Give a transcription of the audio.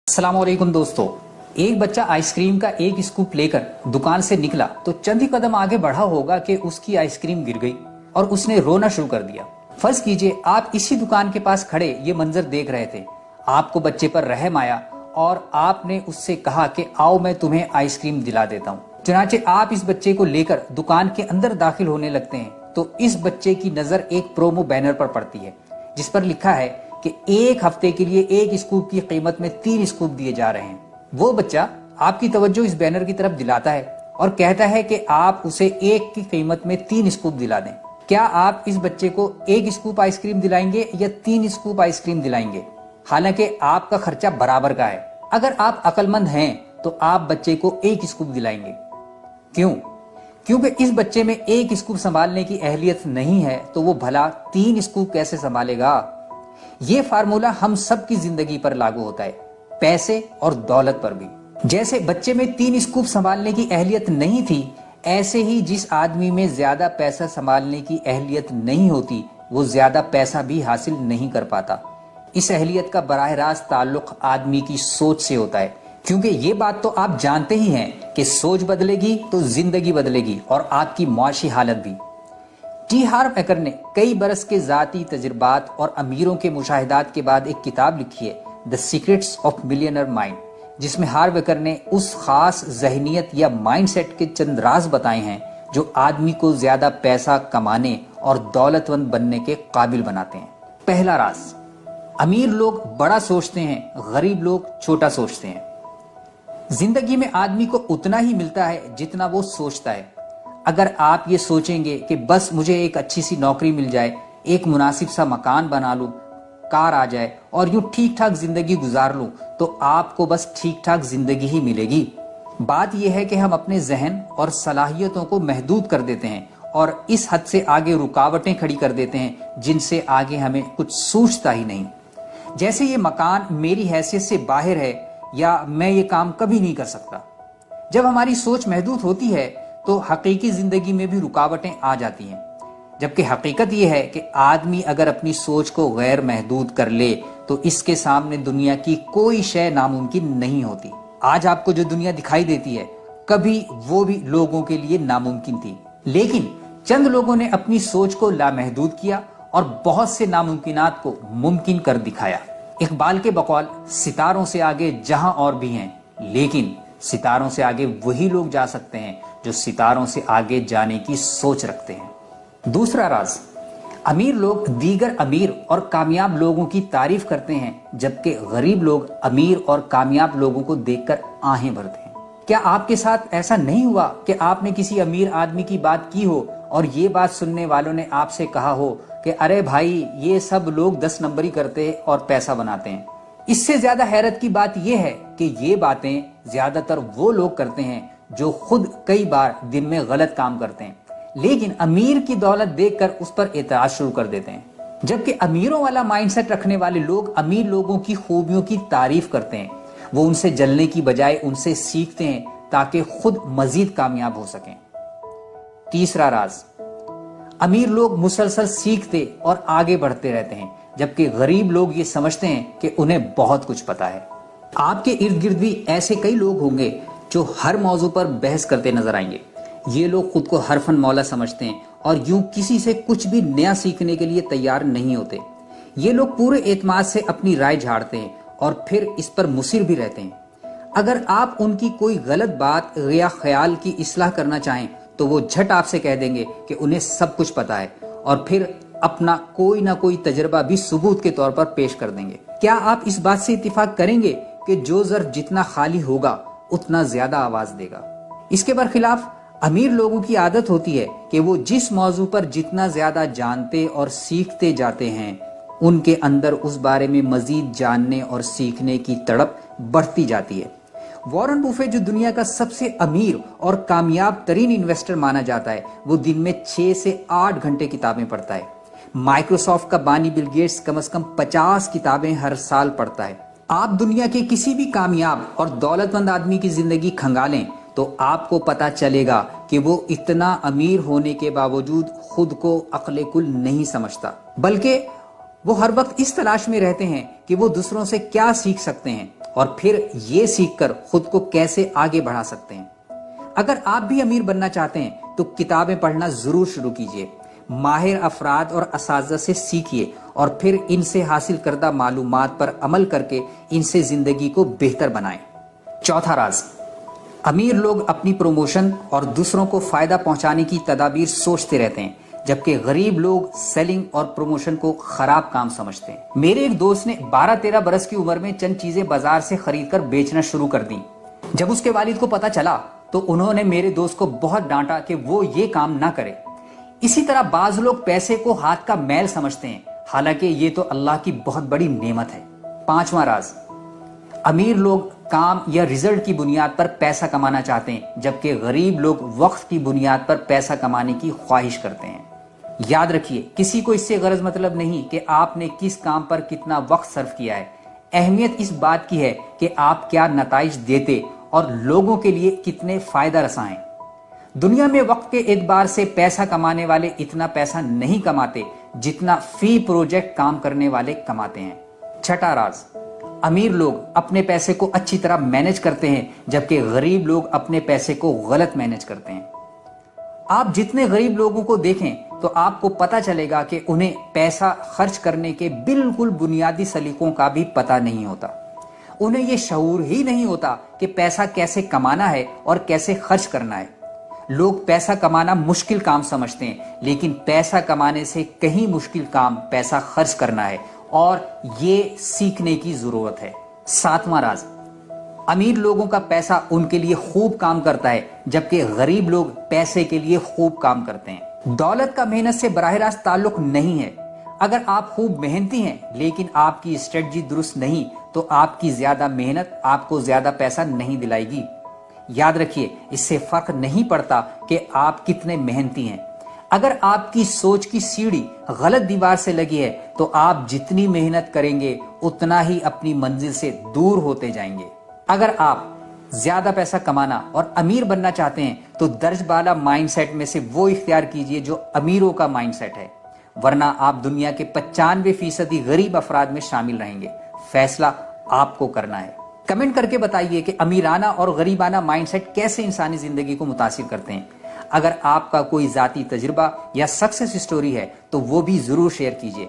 अस्सलाम वालेकुम दोस्तों। एक बच्चा आइसक्रीम का एक स्कूप लेकर दुकान से निकला तो चंद ही कदम आगे बढ़ा होगा कि उसकी आइसक्रीम गिर गई और उसने रोना शुरू कर दिया। फर्ज कीजिए आप इसी दुकान के पास खड़े ये मंजर देख रहे थे। आपको बच्चे पर रहम आया और आपने उससे कहा कि आओ मैं तुम्हें आइसक्रीम दिला देता हूँ। चुनाचे आप इस बच्चे को लेकर दुकान के अंदर दाखिल होने लगते हैं तो इस बच्चे की नजर एक प्रोमो बैनर पर पड़ती है जिस पर लिखा है कि एक हफ्ते के लिए एक स्कूप की कीमत में 3 स्कूप दिए जा रहे हैं। वो बच्चा आपकी तवज्जो इस बैनर की तरफ दिलाता है और कहता है कि आप उसे एक की कीमत में 3 स्कूप दिला दें। क्या आप इस बच्चे को एक स्कूप आइसक्रीम दिलाएंगे या 3 स्कूप आइसक्रीम दिलाएंगे? हालांकि आपका खर्चा बराबर का है। अगर आप अक्लमंद हैं तो आप बच्चे को एक स्कूप दिलाएंगे। क्यों? क्योंकि इस बच्चे में एक स्कूप संभालने की अहलियत नहीं है तो वो भला 3 स्कूप कैसे संभालेगा? ये फार्मूला हम सब की जिंदगी पर लागू होता है, पैसे और दौलत पर भी। जैसे बच्चे में 3 स्कूप संभालने की अहलियत नहीं थी, ऐसे ही जिस आदमी में ज्यादा पैसा संभालने की अहलियत नहीं होती वो ज्यादा पैसा भी हासिल नहीं कर पाता। इस अहलियत का बराह रास्त ताल्लुक आदमी की सोच से होता है, क्योंकि ये बात तो आप जानते ही हैं कि सोच बदलेगी तो जिंदगी बदलेगी और आपकी मुआशी हालत भी। टी हार्व एकर ने कई बरस के जाती तजुर्बात और अमीरों के मुशाहिदात के बाद एक किताब लिखी है, the secrets of millionaire mind, जिसमें हार्व एकर ने उस खास जहनियत या माइंडसेट के चंद राज बताए हैं जो आदमी को ज्यादा पैसा कमाने और दौलतमंद बनने के काबिल बनाते हैं। पहला राज, अमीर लोग बड़ा सोचते हैं, गरीब लोग छोटा सोचते हैं। जिंदगी में आदमी को उतना ही मिलता है जितना वो सोचता है। अगर आप ये सोचेंगे कि बस मुझे एक अच्छी सी नौकरी मिल जाए, एक मुनासिब सा मकान बना लूं, कार आ जाए और यूं ठीक ठाक जिंदगी गुजार लूं, तो आपको बस ठीक ठाक जिंदगी ही मिलेगी। बात यह है कि हम अपने जहन और सलाहियतों को महदूद कर देते हैं और इस हद से आगे रुकावटें खड़ी कर देते हैं जिनसे आगे हमें कुछ सूझता ही नहीं। जैसे ये मकान मेरी हैसियत से बाहर है या मैं ये काम कभी नहीं कर सकता। जब हमारी सोच महदूद होती है तो हकीकी जिंदगी में भी रुकावटें आ जाती हैं, जबकि हकीकत यह है कि आदमी अगर अपनी सोच को गैर महदूद कर ले तो इसके सामने दुनिया की कोई शय नामुमकिन नहीं होती। आज आपको जो दुनिया दिखाई देती है कभी वो भी लोगों के लिए नामुमकिन थी, लेकिन चंद लोगों ने अपनी सोच को लामहदूद किया और बहुत से नामुमकिनात को मुमकिन कर दिखाया। इकबाल के बकौल सितारों से आगे जहां और भी हैं, लेकिन सितारों से आगे वही लोग जा सकते हैं जो सितारों से आगे जाने की सोच रखते हैं। दूसरा राज, अमीर लोग दीगर अमीर और कामयाब लोगों की तारीफ करते हैं जबकि गरीब लोग अमीर और कामयाब लोगों को देखकर आहें भरते हैं। क्या आपके साथ ऐसा नहीं हुआ कि आपने किसी अमीर आदमी की बात की हो और ये बात सुनने वालों ने आपसे कहा हो कि अरे भाई ये सब लोग 10 नंबरी करते और पैसा बनाते हैं? इससे ज्यादा हैरत की बात यह है कि ये बातें ज्यादातर वो लोग करते हैं जो खुद कई बार दिन में गलत काम करते हैं, लेकिन अमीर की दौलत देखकर उस पर एतराज शुरू कर देते हैं। जबकि अमीरों वाला माइंडसेट रखने वाले लोग अमीर लोगों की खूबियों की तारीफ करते हैं। वो उनसे जलने की बजाय उनसे सीखते हैं ताकि खुद मजीद कामयाब हो सकें। तीसरा राज, अमीर लोग मुसलसल सीखते और आगे बढ़ते रहते हैं जबकि गरीब लोग ये समझते हैं कि उन्हें बहुत कुछ पता है। आपके इर्द गिर्द भी ऐसे कई लोग होंगे जो हर मौजू पर बहस करते नजर आएंगे। ये लोग खुद को हरफन मौला समझते हैं और यूं किसी से कुछ भी नया सीखने के लिए तैयार नहीं होते। ये लोग पूरे एतमाद से अपनी राय झाड़ते हैं और फिर इस पर मुसिर भी रहते हैं। अगर आप उनकी कोई गलत बात या ख्याल की इस्लाह करना चाहें तो वो झट आपसे कह देंगे कि उन्हें सब कुछ पता है और फिर अपना कोई ना कोई तजर्बा भी सबूत के तौर पर पेश कर देंगे। क्या आप इस बात से इत्तेफाक करेंगे कि जो ज़र्फ जितना खाली होगा उतना ज्यादा आवाज देगा? इसके बरखिलाफ अमीर लोगों की आदत होती है कि वो जिस मौजू पर जितना ज्यादा जानते और सीखते जाते हैं उनके अंदर उस बारे में मजीद जानने और सीखने की तड़प बढ़ती जाती है। वॉरेन बुफेट जो दुनिया का सबसे अमीर और कामयाब तरीन इन्वेस्टर माना जाता है, वो दिन में 6 से 8 घंटे किताबें पढ़ता है। माइक्रोसॉफ्ट का बानी बिल गेट्स कम से कम 50 किताबें हर साल पढ़ता है। आप दुनिया के किसी भी कामयाब और दौलतमंद आदमी की जिंदगी खंगालें तो आपको पता चलेगा कि वो इतना अमीर होने के बावजूद खुद को अक्ले कुल नहीं समझता, बल्कि वो हर वक्त इस तलाश में रहते हैं कि वो दूसरों से क्या सीख सकते हैं اور پھر یہ سیکھ کر خود کو کیسے آگے بڑھا سکتے ہیں۔ اگر آپ بھی امیر بننا چاہتے ہیں تو کتابیں پڑھنا ضرور شروع کیجیے، ماہر افراد اور اساتذہ سے سیکھیے اور پھر ان سے حاصل کردہ معلومات پر عمل کر کے ان سے زندگی کو بہتر بنائیں۔ چوتھا راز، امیر لوگ اپنی پروموشن اور دوسروں کو فائدہ پہنچانے کی تدابیر سوچتے رہتے ہیں، جبکہ غریب لوگ سیلنگ اور پروموشن کو خراب کام سمجھتے ہیں۔ میرے ایک دوست نے 12-13 برس کی عمر میں چند چیزیں بازار سے خرید کر بیچنا شروع کر دیں۔ جب اس کے والد کو پتہ چلا تو انہوں نے میرے دوست کو بہت ڈانٹا کہ وہ یہ کام نہ کرے۔ اسی طرح بعض لوگ پیسے کو ہاتھ کا میل سمجھتے ہیں، حالانکہ یہ تو اللہ کی بہت بڑی نعمت ہے۔ پانچواں راز، امیر لوگ کام یا رزلٹ کی بنیاد پر پیسہ کمانا چاہتے ہیں، جبکہ غریب لوگ وقت کی بنیاد پر پیسہ کمانے کی خواہش کرتے ہیں۔ یاد رکھیے، کسی کو اس سے غرض مطلب نہیں کہ آپ نے کس کام پر کتنا وقت صرف کیا ہے۔ اہمیت اس بات کی ہے کہ آپ کیا نتائج دیتے اور لوگوں کے لیے کتنے فائدہ رساں ہیں۔ دنیا میں وقت کے اعتبار سے پیسہ کمانے والے اتنا پیسہ نہیں کماتے جتنا فی پروجیکٹ کام کرنے والے کماتے ہیں۔ چھٹا راز، امیر لوگ اپنے پیسے کو اچھی طرح مینج کرتے ہیں، جبکہ غریب لوگ اپنے پیسے کو غلط مینج کرتے ہیں۔ آپ جتنے غریب لوگوں کو دیکھیں تو آپ کو پتہ چلے گا کہ انہیں پیسہ خرچ کرنے کے بالکل بنیادی سلیقوں کا بھی پتہ نہیں ہوتا۔ انہیں یہ شعور ہی نہیں ہوتا کہ پیسہ کیسے کمانا ہے اور کیسے خرچ کرنا ہے۔ لوگ پیسہ کمانا مشکل کام سمجھتے ہیں، لیکن پیسہ کمانے سے کہیں مشکل کام پیسہ خرچ کرنا ہے، اور یہ سیکھنے کی ضرورت ہے۔ ساتواں راز، امیر لوگوں کا پیسہ ان کے لیے خوب کام کرتا ہے، جبکہ غریب لوگ پیسے کے لیے خوب کام کرتے ہیں۔ دولت کا محنت سے براہ راست تعلق نہیں ہے۔ اگر آپ خوب محنتی ہیں لیکن آپ کی اسٹریٹجی درست نہیں تو آپ کی زیادہ محنت آپ کو زیادہ پیسہ نہیں دلائے گی۔ یاد رکھیے، اس سے فرق نہیں پڑتا کہ آپ کتنے محنتی ہیں۔ اگر آپ کی سوچ کی سیڑھی غلط دیوار سے لگی ہے تو آپ جتنی محنت کریں گے اتنا ہی اپنی منزل سے دور ہوتے جائیں گے۔ اگر آپ زیادہ پیسہ کمانا اور امیر بننا چاہتے ہیں تو درج بالا مائنڈ سیٹ میں سے وہ اختیار کیجئے جو امیروں کا مائنڈ سیٹ ہے، ورنہ آپ دنیا کے 95% غریب افراد میں شامل رہیں گے۔ فیصلہ آپ کو کرنا ہے۔ کمنٹ کر کے بتائیے کہ امیرانہ اور غریبانہ مائنڈ سیٹ کیسے انسانی زندگی کو متاثر کرتے ہیں۔ اگر آپ کا کوئی ذاتی تجربہ یا سکسیس سٹوری ہے تو وہ بھی ضرور شیئر کیجئے۔